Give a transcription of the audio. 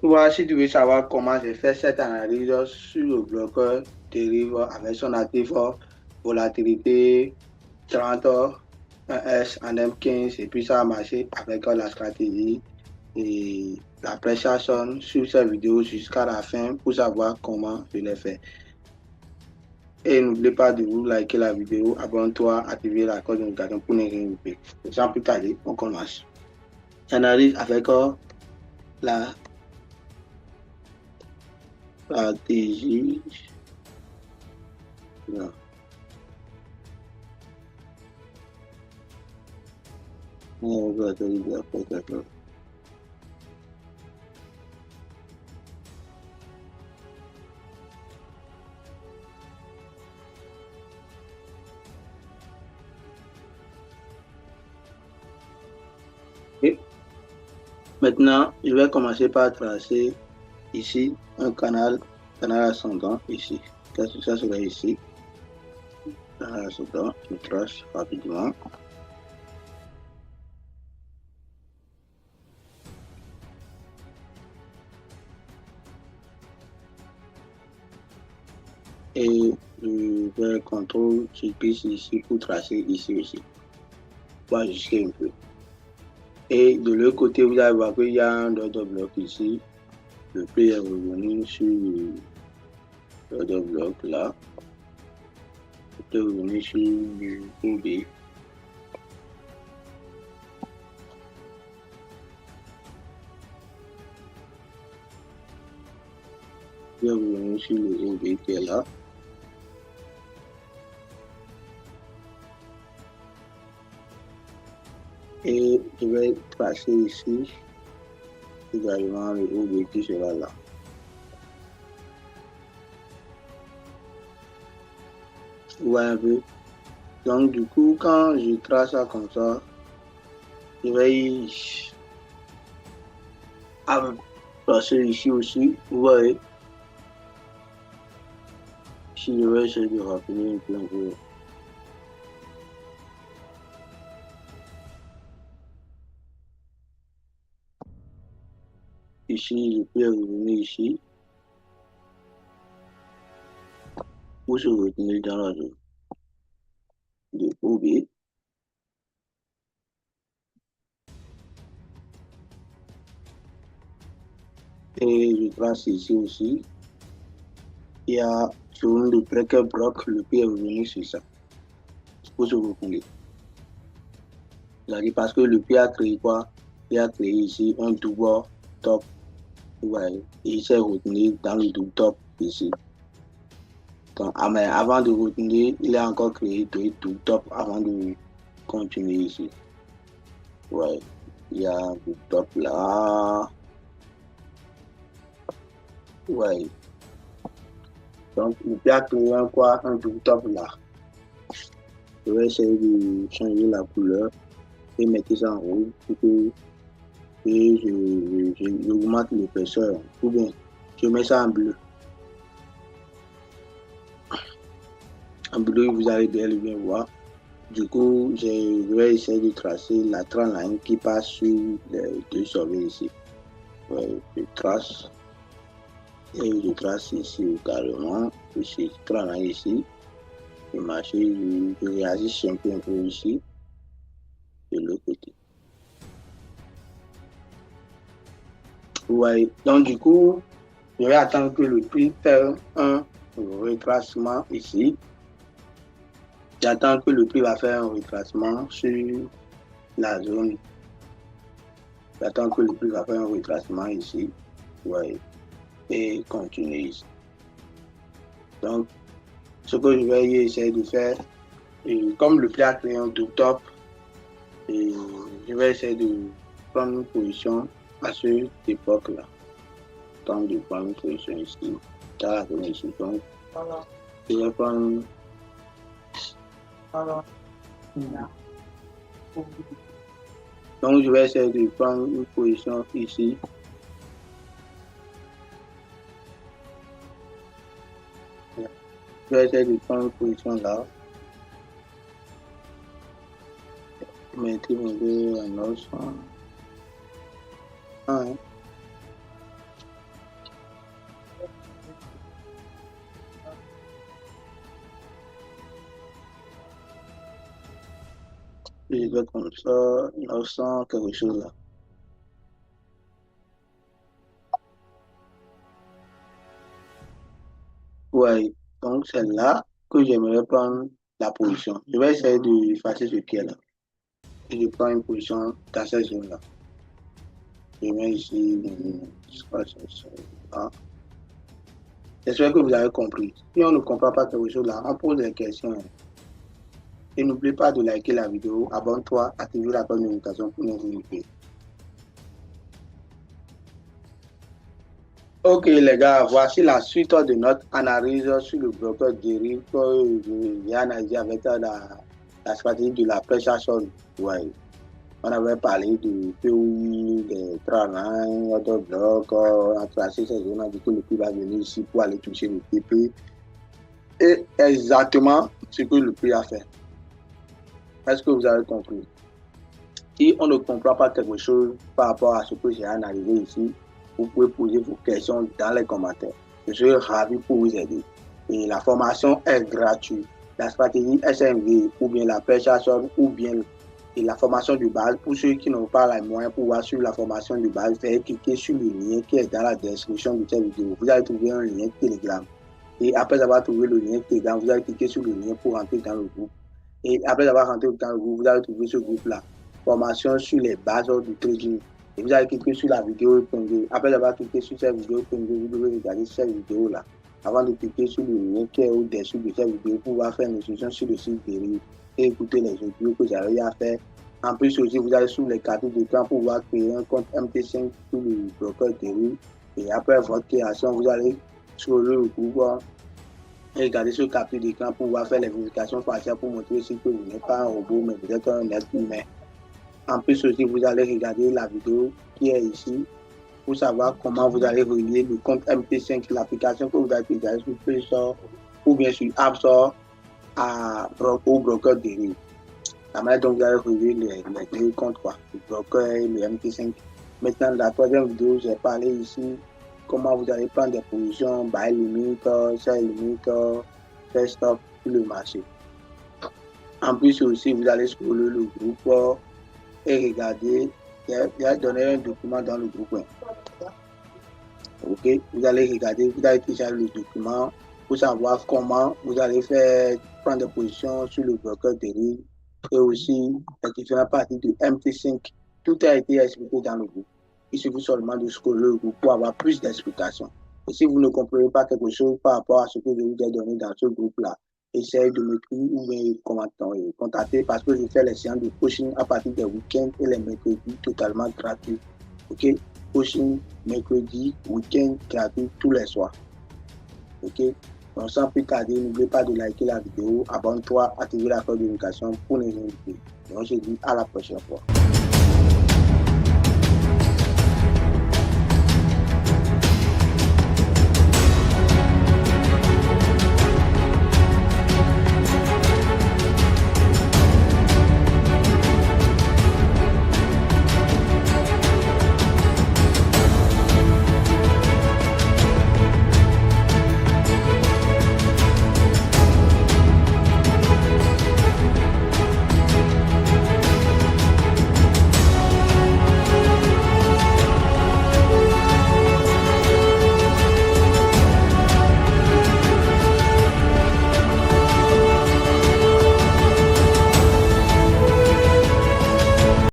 Toi, si tu veux savoir comment je fais cette analyse sur le bloqueur dérive avec son actif volatilité 30 1S en M15 et puis ça a marché avec la stratégie et la prestation sur cette vidéo jusqu'à la fin pour savoir comment je l'ai fait. Et n'oublie pas de vous liker la vidéo, abonne-toi, activer la cloche de notification pour ne rien louper. Sans plus tarder, on commence. J'analyse avec la stratégie. Non. Et maintenant, je vais commencer par tracer ici un canal ascendant ici. Qu'est-ce que ça serait ici? Canal ascendant, je trace rapidement. Et je vais contrôle sur piste ici pour tracer ici aussi. Pour ajuster un peu. Et de l'autre côté, vous allez voir qu'il y a un autre bloc ici. Le prix est revenu sur l'autre bloc là. Je peux revenir sur le OB. Je vais revenir sur le OB qui est là. Et je vais tracer ici également le OB qui sera là. Vous voyez un peu. Donc du coup, quand je trace ça comme ça, je vais passer ici aussi. Vous voyez. Si je vais essayer de rappeler un peu. Ici, je peux revenir ici pour se retenir dans la zone de OB. Et je trace ici aussi. Il y a sur le breaker block, le pied est revenu sur ça. Pour se retenir. Parce que le pied a créé quoi? Il a créé ici un double top. Ouais, et il s'est retenu dans le double top ici. Donc, mais avant de retenir, il a encore créé deux double top avant de continuer ici. Ouais, il y a un double top là. Ouais. Donc, il peut créer un double top là. Je vais essayer de changer la couleur et mettre ça en rouge pour que j'augmente l'épaisseur. Ou bien, je mets ça en bleu. En bleu, vous allez bien voir. Du coup, je vais essayer de tracer la trend line qui passe sur les deux sommets ici. Ouais, je trace. Et je trace ici carrément. Ici, trend line ici. Je marche, je réagis un peu ici. De l'autre côté. Ouais, donc du coup, je vais attendre que le prix fasse un retracement ici. J'attends que le prix va faire un retracement sur la zone. J'attends que le prix va faire un retracement ici. Ouais. Et continuer ici. Donc, ce que je vais essayer de faire, et comme le prix a créé un double top, et je vais essayer de prendre une position à cette époque-là. Donc, de prendre une position ici. Dans la zone ici. Donc, je vais prendre. Donc, je vais essayer de prendre une position ici. Je vais essayer de prendre une position là. Mettre mon deux en os. Je vais comme ça, 900 quelque chose là. Ouais, donc c'est là que j'aimerais prendre la position. Je vais essayer de effacer ce pied-là. Et je prends une position dans cette zone-là. Je mets ici, je crois que c'est ça. J'espère que vous avez compris. Si on ne comprend pas quelque chose là, on pose des questions. Et n'oublie pas de liker la vidéo, abonne-toi, active la notification pour ne rien louper. Ok les gars, voici la suite de notre analyse sur le broker dérive que j'ai analysé avec la stratégie de la pressure short. Ouais. On avait parlé de POI, des travails, de blocs, entre ces zones, on a dit que le prix va venir ici pour aller toucher le TP. Et exactement ce que le prix a fait. Est-ce que vous avez compris? Si on ne comprend pas quelque chose par rapport à ce que j'ai analysé ici, vous pouvez poser vos questions dans les commentaires. Je serai ravi pour vous aider. Et la formation est gratuite. La stratégie SMV ou bien la persuasion ou bien la formation de base. Pour ceux qui n'ont pas les moyens pour voir suivre la formation de base, veuillez cliquer sur le lien qui est dans la description de cette vidéo. Vous allez trouver un lien Telegram. Et après avoir trouvé le lien Telegram, vous allez cliquer sur le lien pour rentrer dans le groupe. Et après avoir rentré dans le groupe, vous allez trouver ce groupe-là. Formation sur les bases du trading. Et vous allez cliquer sur la vidéo épinglée. Après avoir cliqué sur cette vidéo épinglée, vous devez regarder cette vidéo-là. Avant de cliquer sur le lien qui est au-dessus de cette vidéo pour pouvoir faire une inscription sur le site Dérive et écouter les audios que j'avais à faire. En plus aussi, vous allez sur les cartes d'écran pour pouvoir créer un compte MT5 sur le broker Dérive. Et après votre création, vous allez sur le groupe et regardez ce capture d'écran pour pouvoir faire les vérifications faciales pour montrer aussi que vous n'êtes pas un robot, mais vous êtes un être humain. En plus aussi, vous allez regarder la vidéo qui est ici pour savoir comment vous allez relier le compte MT5, l'application que vous avez téléchargée sur Play Store ou bien sur App Store au broker Dérive. La manière dont vous allez relier les deux comptes, le broker et le MT5. Maintenant, la troisième vidéo, j'ai parlé ici comment vous allez prendre des positions, buy limit, sell limit, sell stop sur le marché. En plus aussi, vous allez scroller le groupe et regarder. Il y a donné un document dans le groupe. Ok, vous allez regarder, vous allez télécharger le document pour savoir comment vous allez faire prendre des positions sur le broker Dérive et aussi les différentes parties de MT5. Tout a été expliqué dans le groupe. Il suffit seulement de scroller le groupe pour avoir plus d'explications. Et si vous ne comprenez pas quelque chose par rapport à ce que je vous ai donné dans ce groupe-là, essayez de m'écrire ou bien contacter parce que je fais les séances de coaching à partir des week-ends et les mercredis totalement gratuits. Ok? Coaching mercredi, week-end gratuit tous les soirs. Ok? Donc sans plus tarder, n'oubliez pas de liker la vidéo, abonne-toi, activer la cloche de notification pour les invités. Donc je dis à la prochaine fois.